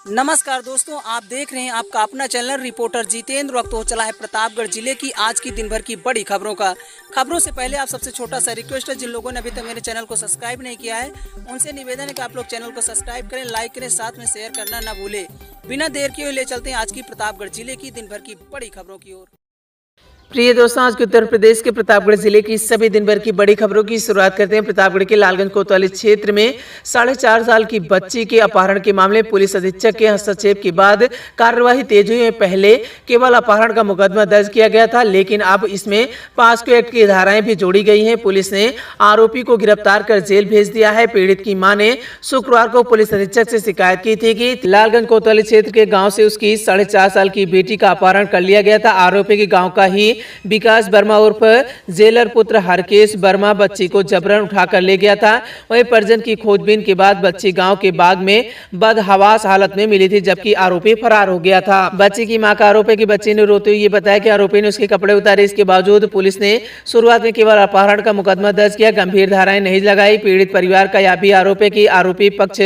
नमस्कार दोस्तों, आप देख रहे हैं आपका अपना चैनल रिपोर्टर जितेंद्र। वक्त हो चला है प्रतापगढ़ जिले की आज की दिन भर की बड़ी खबरों से पहले आप सबसे छोटा सा रिक्वेस्ट है, जिन लोगों ने अभी तक मेरे चैनल को सब्सक्राइब नहीं किया है उनसे निवेदन है कि आप लोग चैनल को सब्सक्राइब करें, लाइक करें, साथ में शेयर करना ना भूले। बिना देर किए ले चलते हैं आज की प्रतापगढ़ जिले की दिन भर की बड़ी खबरों की ओर। प्रिय दोस्तों, आज के उत्तर प्रदेश के प्रतापगढ़ जिले की सभी दिन भर की बड़ी खबरों की शुरुआत करते हैं। प्रतापगढ़ के लालगंज कोतवाली क्षेत्र में 4.5 साल की बच्ची के अपहरण के मामले पुलिस अधीक्षक के हस्तक्षेप के बाद कार्यवाही तेज हुई है। पहले केवल अपहरण का मुकदमा दर्ज किया गया था, लेकिन अब इसमें पॉक्सो एक्ट की धाराएं भी जोड़ी गई हैं। पुलिस ने आरोपी को गिरफ्तार कर जेल भेज दिया है। पीड़ित की मां ने शुक्रवार को पुलिस अधीक्षक से शिकायत की थी कि लालगंज कोतवाली क्षेत्र के गाँव से उसकी 4.5 साल की बेटी का अपहरण कर लिया गया था। आरोपी के गाँव का ही विकास वर्मा उर्फ जेलर पुत्र हरकेश वर्मा बच्ची को जबरन उठाकर ले गया था। वहीं परिजन की खोजबीन के बाद बच्ची गांव के बाग में बदहवास हालत में मिली थी, जबकि आरोपी फरार हो गया था। बच्ची की मां का आरोप है कि बच्ची ने रोते हुए ये बताया कि आरोपी ने उसके कपड़े उतारे। इसके बावजूद पुलिस ने शुरुआत में केवल अपहरण का मुकदमा दर्ज किया, गंभीर धाराएं नहीं लगाई। पीड़ित परिवार का यह भी आरोप है कि आरोपी पक्ष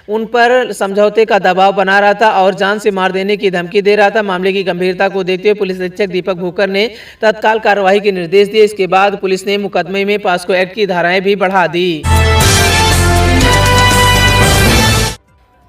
उन पर समझौते का दबाव बना रहा था और जान से मार देने की धमकी दे रहा था। मामले की गंभीरता को देखते हुए पुलिस अधीक्षक दीपक भूकर ने तत्काल कार्रवाई के निर्देश दिए। इसके बाद पुलिस ने मुकदमे में पॉक्सो एक्ट की धाराएं भी बढ़ा दी।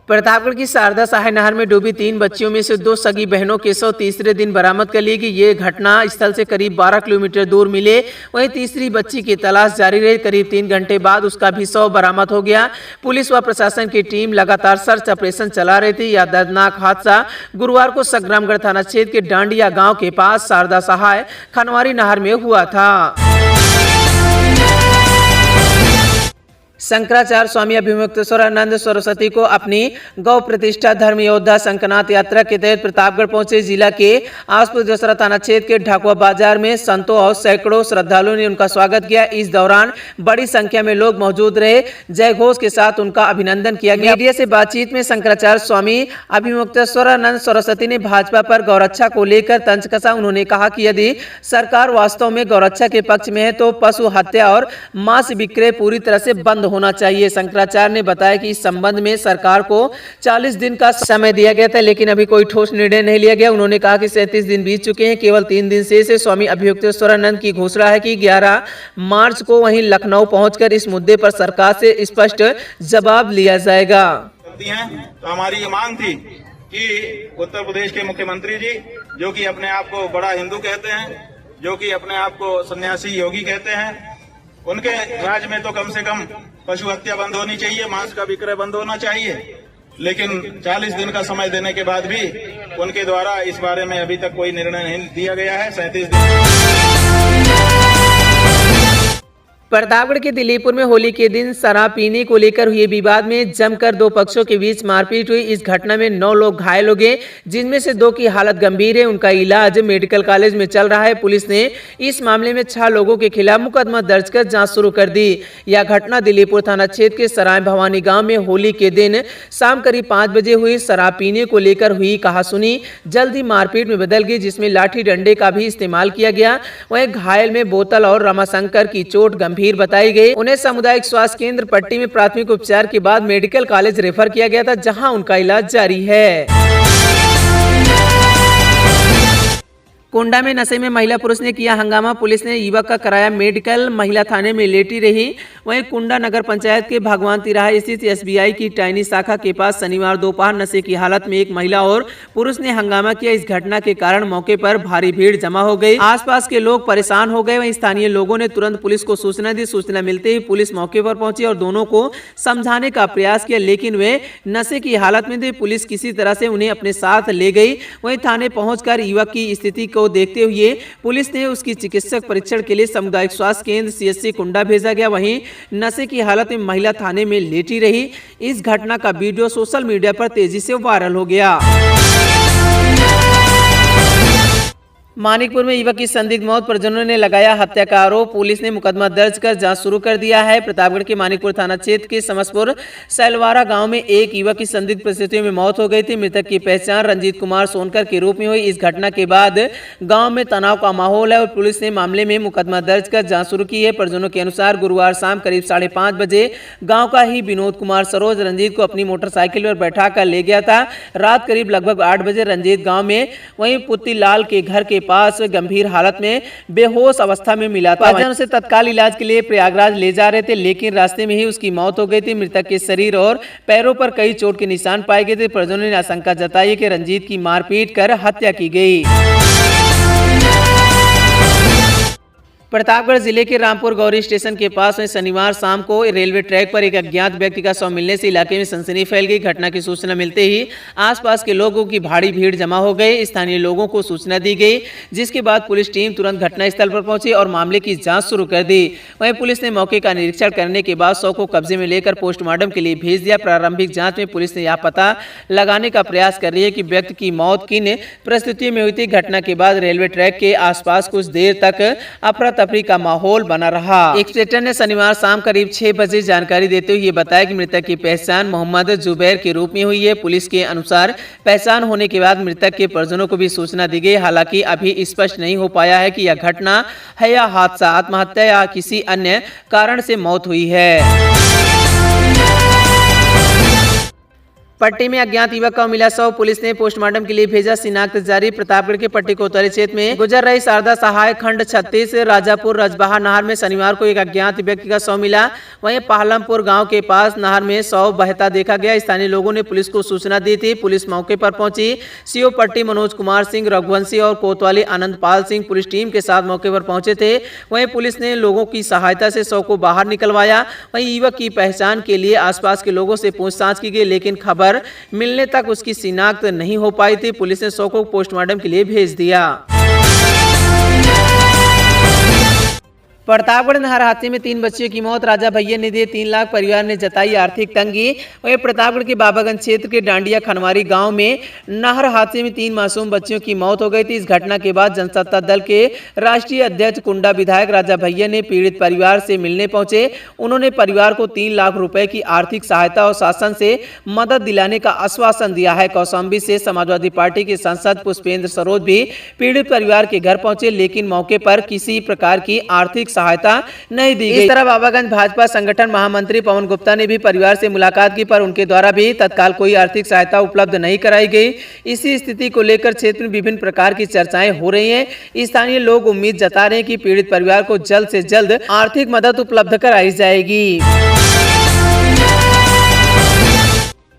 प्रतापगढ़ की शारदा सहाय नहर में डूबी 3 बच्चियों में से 2 सगी बहनों के शव तीसरे दिन बरामद कर लिए गए। ये घटना स्थल से करीब 12 किलोमीटर दूर मिले। वहीं तीसरी बच्ची की तलाश जारी रही। करीब 3 घंटे बाद उसका भी शव बरामद हो गया। पुलिस व प्रशासन की टीम लगातार सर्च ऑपरेशन चला रही थी। यह दर्दनाक हादसा गुरुवार को संग्रामगढ़ थाना क्षेत्र के डांडिया गाँव के पास शारदा सहाय खनवारी नहर में हुआ था। शंकराचार्य स्वामी अभिमुक्तेश्वरानंद सरस्वती को अपनी गौ प्रतिष्ठा धर्म योद्धा शंखनाथ यात्रा के तहत प्रतापगढ़ पहुंचे। जिला के आसपास दसरा थाना क्षेत्र के ढाकुआ बाजार में संतों और सैकड़ों श्रद्धालुओं ने उनका स्वागत किया। इस दौरान बड़ी संख्या में लोग मौजूद रहे। जय घोष के साथ उनका अभिनंदन किया गया। मीडिया से बातचीत में शंकराचार्य स्वामी अभिमुक्तेश्वरानंद सरस्वती ने भाजपा पर गौरक्षा को लेकर तंज कसा। उन्होंने कहा कि यदि सरकार वास्तव में गौरक्षा के पक्ष में है तो पशु हत्या और मांस विक्रय पूरी तरह से बंद होना चाहिए। शंकराचार्य ने बताया कि इस संबंध में सरकार को 40 दिन का समय दिया गया था, लेकिन अभी कोई ठोस निर्णय नहीं लिया गया। उन्होंने कहा कि 37 दिन बीत चुके हैं, केवल 3 दिन शेष है। स्वामी अभिमुक्तेश्वरानंद की घोषणा है कि 11 मार्च को वहीं लखनऊ पहुंचकर इस मुद्दे पर सरकार से स्पष्ट जवाब लिया जाएगा। तो हमारी ये मांग थी कि उत्तर प्रदेश के मुख्यमंत्री जी, जो कि अपने आप को बड़ा हिंदू कहते हैं, जो कि अपने आप को सन्यासी योगी कहते हैं, उनके राज्य में तो कम से कम पशु हत्या बंद होनी चाहिए, मांस का विक्रय बंद होना चाहिए। लेकिन 40 दिन का समय देने के बाद भी उनके द्वारा इस बारे में अभी तक कोई निर्णय नहीं दिया गया है। 37 दिन प्रतापगढ़ के दिलीपुर में होली के दिन शराब पीने को लेकर हुए विवाद में जमकर 2 पक्षों के बीच मारपीट हुई। इस घटना में 9 लोग घायल हो गए, जिनमें से 2 की हालत गंभीर है। उनका इलाज मेडिकल कॉलेज में चल रहा है। पुलिस ने इस मामले में 6 लोगों के खिलाफ मुकदमा दर्ज कर जांच शुरू कर दी। यह घटना दिलीपुर थाना क्षेत्र के सराय भवानी गाँव में होली के दिन शाम करीब 5 बजे हुई। शराब पीने को लेकर हुई कहासुनी जल्दी मारपीट में बदल गई, जिसमें लाठी डंडे का भी इस्तेमाल किया गया। वहीं घायल में बोतल और रमाशंकर की चोट गंभीर बताई गई। उन्हें सामुदायिक स्वास्थ्य केंद्र पट्टी में प्राथमिक उपचार के बाद मेडिकल कॉलेज रेफर किया गया था, जहां उनका इलाज जारी है। कुंडा में नशे में महिला पुरुष ने किया हंगामा। पुलिस ने युवक का कराया मेडिकल, महिला थाने में लेटी रही। वहीं कुंडा नगर पंचायत के भगवान तिराहा स्थित एसबीआई की टाइनी शाखा के पास शनिवार दोपहर नशे की हालत में एक महिला और पुरुष ने हंगामा किया। इस घटना के कारण मौके पर भारी भीड़ जमा हो गई। आसपास के लोग परेशान हो गए। वहीं स्थानीय लोगों ने तुरंत पुलिस को सूचना दी। सूचना मिलते ही पुलिस मौके पर पहुंची और दोनों को समझाने का प्रयास किया, लेकिन वे नशे की हालत में थे। पुलिस किसी तरह से उन्हें अपने साथ ले गई। वहीं थाने पहुंचकर युवक की स्थिति को देखते हुए पुलिस ने उसकी चिकित्सक परीक्षण के लिए सामुदायिक स्वास्थ्य केंद्र सीएचसी कुंडा भेजा गया। वहीं नशे की हालत में महिला थाने में लेटी रही। इस घटना का वीडियो सोशल मीडिया पर तेजी से वायरल हो गया। मानिकपुर में युवक की संदिग्ध मौत, परिजनों ने लगाया हत्या का आरोप। पुलिस ने मुकदमा दर्ज कर जांच शुरू कर दिया है। प्रतापगढ़ के मानिकपुर थाना क्षेत्र के समसपुर सैलवारा गांव में एक युवक की संदिग्ध परिस्थितियों में मौत हो गई थी। मृतक की पहचान रंजीत कुमार सोनकर के रूप में हुई। इस घटना के बाद गाँव में तनाव का माहौल है और पुलिस ने मामले में मुकदमा दर्ज कर जाँच शुरू की है। परिजनों के अनुसार गुरुवार शाम करीब 5:30 बजे गाँव का ही विनोद कुमार सरोज रंजीत को अपनी मोटरसाइकिल पर बैठा कर ले गया था। रात करीब लगभग 8 बजे रंजीत गाँव में वहीं पुत्ती लाल के घर के पास गंभीर हालत में बेहोश अवस्था में मिला था। परिजन उसे तत्काल इलाज के लिए प्रयागराज ले जा रहे थे, लेकिन रास्ते में ही उसकी मौत हो गई थी। मृतक के शरीर और पैरों पर कई चोट के निशान पाए गए थे। परिजनों ने आशंका जताई कि रंजीत की मारपीट कर हत्या की गई। प्रतापगढ़ जिले के रामपुर गौरी स्टेशन के पास में शनिवार शाम को रेलवे ट्रैक पर एक अज्ञात व्यक्ति का शव मिलने से इलाके में सनसनी फैल गई। घटना की सूचना मिलते ही आसपास के लोगों की भारी भीड़ जमा हो गई। स्थानीय लोगों को सूचना दी गई, जिसके बाद पुलिस टीम तुरंत घटनास्थल पर पहुंची और मामले की जांच शुरू कर दी। वहीं पुलिस ने मौके का निरीक्षण करने के बाद शव को कब्जे में लेकर पोस्टमार्टम के लिए भेज दिया। प्रारंभिक जाँच में पुलिस ने यह पता लगाने का प्रयास कर रही है कि व्यक्ति की मौत किन परिस्थितियों में हुई थी। घटना के बाद रेलवे ट्रैक के आसपास कुछ देर तक अफरा तफरी का माहौल बना रहा। इंस्पेक्टर ने शनिवार शाम करीब 6 बजे जानकारी देते हुए ये बताया कि मृतक की पहचान मोहम्मद जुबैर के रूप में हुई है। पुलिस के अनुसार पहचान होने के बाद मृतक के परिजनों को भी सूचना दी गई। हालांकि अभी स्पष्ट नहीं हो पाया है कि यह घटना है या हादसा, आत्महत्या या किसी अन्य कारण से मौत हुई है। पट्टी में अज्ञात युवक का मिला शव, पुलिस ने पोस्टमार्टम के लिए भेजा, शिनाख्त जारी। प्रतापगढ़ के पट्टी कोतवाली क्षेत्र में गुजर रही शारदा सहाय खंड 36 राजापुर रजबहा नहर में शनिवार को एक अज्ञात व्यक्ति का शव मिला। वहीं पाहलमपुर गांव के पास नहर में शव बहता देखा गया। स्थानीय लोगों ने पुलिस को सूचना दी थी। पुलिस मौके पर पहुंची। सीओ पट्टी मनोज कुमार सिंह, रघुवंशी और कोतवाली आनंदपाल सिंह पुलिस टीम के साथ मौके पर पहुंचे थे। वहीं पुलिस ने लोगों की सहायता से शव को बाहर निकलवाया। वहीं युवक की पहचान के लिए आसपास के लोगों से पूछताछ की गई, लेकिन खबर मिलने तक उसकी शिनाख्त नहीं हो पाई थी। पुलिस ने शव को पोस्टमार्टम के लिए भेज दिया। प्रतापगढ़ नहर हादसे में 3 बच्चियों की मौत, राजा भैया ने दिए 3 लाख, परिवार ने जताई आर्थिक तंगी। वहीं प्रतापगढ़ के बाबागंज क्षेत्र के डांडिया खनवारी गांव में नहर हादसे में 3 मासूम बच्चियों की मौत हो गई थी। इस घटना के बाद जनसत्ता दल के राष्ट्रीय अध्यक्ष कुंडा विधायक राजा भैया ने पीड़ित परिवार से मिलने पहुंचे। उन्होंने परिवार को 3 लाख रुपए की आर्थिक सहायता और शासन से मदद दिलाने का आश्वासन दिया है। कौशाम्बी से समाजवादी पार्टी के सांसद पुष्पेंद्र सरोज भी पीड़ित परिवार के घर पहुंचे, लेकिन मौके पर किसी प्रकार की आर्थिक सहायता नहीं दी गई। इस तरह बाबागंज भाजपा संगठन महामंत्री पवन गुप्ता ने भी परिवार से मुलाकात की, पर उनके द्वारा भी तत्काल कोई आर्थिक सहायता उपलब्ध नहीं कराई गई। इसी स्थिति को लेकर क्षेत्र में विभिन्न प्रकार की चर्चाएं हो रही हैं। स्थानीय लोग उम्मीद जता रहे हैं कि पीड़ित परिवार को जल्द से जल्द आर्थिक मदद उपलब्ध कराई जाएगी।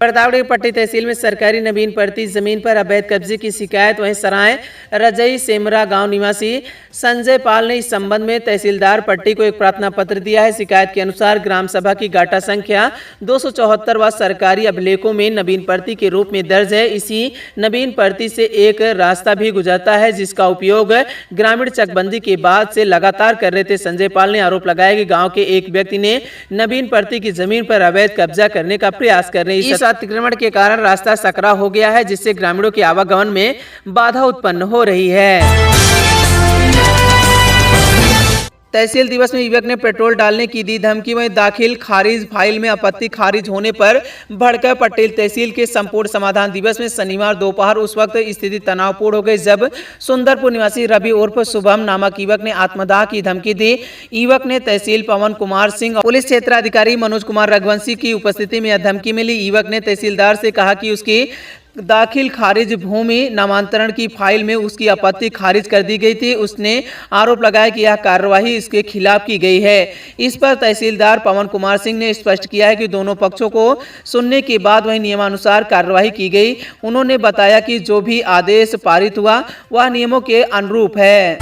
प्रतापगढ़ पट्टी तहसील में सरकारी नवीन पड़ती जमीन पर अवैध कब्जे की शिकायत। वहीं सराय रजई सेमरा गांव निवासी संजय पाल ने इस संबंध में तहसीलदार पट्टी को एक प्रार्थना पत्र दिया है। शिकायत के अनुसार ग्राम सभा की गाटा संख्या 274 व सरकारी अभिलेखों में नवीन पड़ती के रूप में दर्ज है। इसी नवीन पड़ती से एक रास्ता भी गुजरता है, जिसका उपयोग ग्रामीण चकबंदी के बाद से लगातार कर रहे थे। संजय पाल ने आरोप लगाया कि गाँव के एक व्यक्ति ने नवीन पड़ती की जमीन पर अवैध कब्जा करने का प्रयास कर रहे हैं। अतिक्रमण के कारण रास्ता सकरा हो गया है, जिससे ग्रामीणों के आवागमन में बाधा उत्पन्न हो रही है। तहसील दिवस में युवक ने पेट्रोल डालने की दी धमकी। वहीं दाखिल खारिज फाइल में आपत्ति खारिज होने पर भड़का पटेल तहसील के संपूर्ण समाधान दिवस में शनिवार दोपहर उस वक्त स्थिति तनावपूर्ण हो गई जब सुंदरपुर निवासी रवि उर्फ शुभम नामक युवक ने आत्मदाह की धमकी दी। युवक ने तहसील पवन कुमार सिंह और पुलिस क्षेत्राधिकारी मनोज कुमार रघुवंशी की उपस्थिति में यह धमकी मिली। युवक ने तहसीलदार से कहा कि उसकी दाखिल खारिज भूमि नामांतरण की फाइल में उसकी आपत्ति खारिज कर दी गई थी। उसने आरोप लगाया कि यह कार्यवाही इसके खिलाफ की गई है। इस पर तहसीलदार पवन कुमार सिंह ने स्पष्ट किया है कि दोनों पक्षों को सुनने के बाद वही नियमानुसार कार्यवाही की गई। उन्होंने बताया कि जो भी आदेश पारित हुआ वह नियमों के अनुरूप है।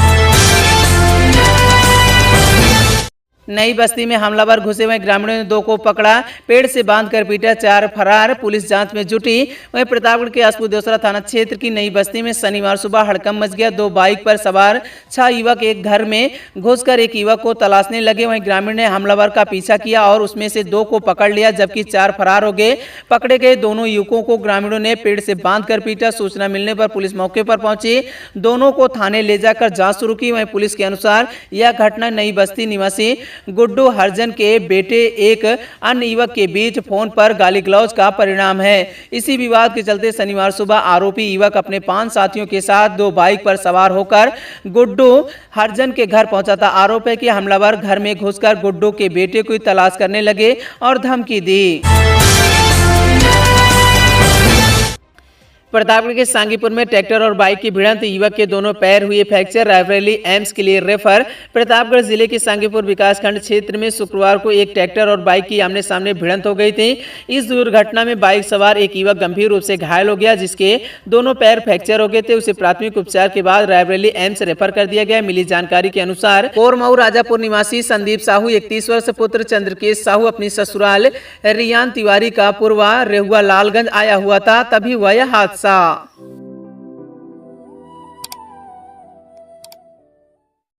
नई बस्ती में हमलावर घुसे हुए ग्रामीणों ने 2 को पकड़ा, पेड़ से बांधकर पीटा, 4 फरार, पुलिस जांच में जुटी। वहीं प्रतापगढ़ के अस्पुदेसरा थाना क्षेत्र की नई बस्ती में शनिवार सुबह हड़कंप मच गया। 2 बाइक पर सवार 6 युवक एक घर में घुसकर एक युवक को तलाशने लगे। वहीं ग्रामीण ने हमलावर का पीछा किया और उसमें से 2 को पकड़ लिया, जबकि 4 फरार हो गए। पकड़े गए दोनों युवकों को ग्रामीणों ने पेड़ से बांधकर पीटा। सूचना मिलने पर पुलिस मौके पर पहुंची, दोनों को थाने ले जाकर जांच शुरू की। वहीं पुलिस के अनुसार यह घटना नई बस्ती निवासी गुड्डू हरजन के बेटे एक अन्य युवक के बीच फोन पर गाली गलौज का परिणाम है। इसी विवाद के चलते शनिवार सुबह आरोपी युवक अपने 5 साथियों के साथ 2 बाइक पर सवार होकर गुड्डू हरजन के घर पहुंचा था। आरोप है कि हमलावर घर में घुसकर गुड्डू के बेटे को तलाश करने लगे और धमकी दी। प्रतापगढ़ के सांगीपुर में ट्रैक्टर और बाइक की भिड़ंत, युवक के दोनों पैर हुए फ्रैक्चर, रायबरेली एम्स के लिए रेफर। प्रतापगढ़ जिले के सांगीपुर विकासखंड क्षेत्र में शुक्रवार को एक ट्रैक्टर और बाइक की आमने सामने भिड़ंत हो गई थी। इस दुर्घटना में बाइक सवार एक युवक गंभीर रूप से घायल हो गया, जिसके दोनों पैर फ्रैक्चर हो गए थे। उसे प्राथमिक उपचार के बाद रायबरेली एम्स रेफर कर दिया गया। मिली जानकारी के अनुसार कोरमऊ राजापुर निवासी संदीप साहू 31 वर्ष पुत्र चंद्रकेश साहू अपनी ससुराल रियान तिवारी का पूर्वा रेहुआ लालगंज आया हुआ था, तभी हुआ यह हादसा।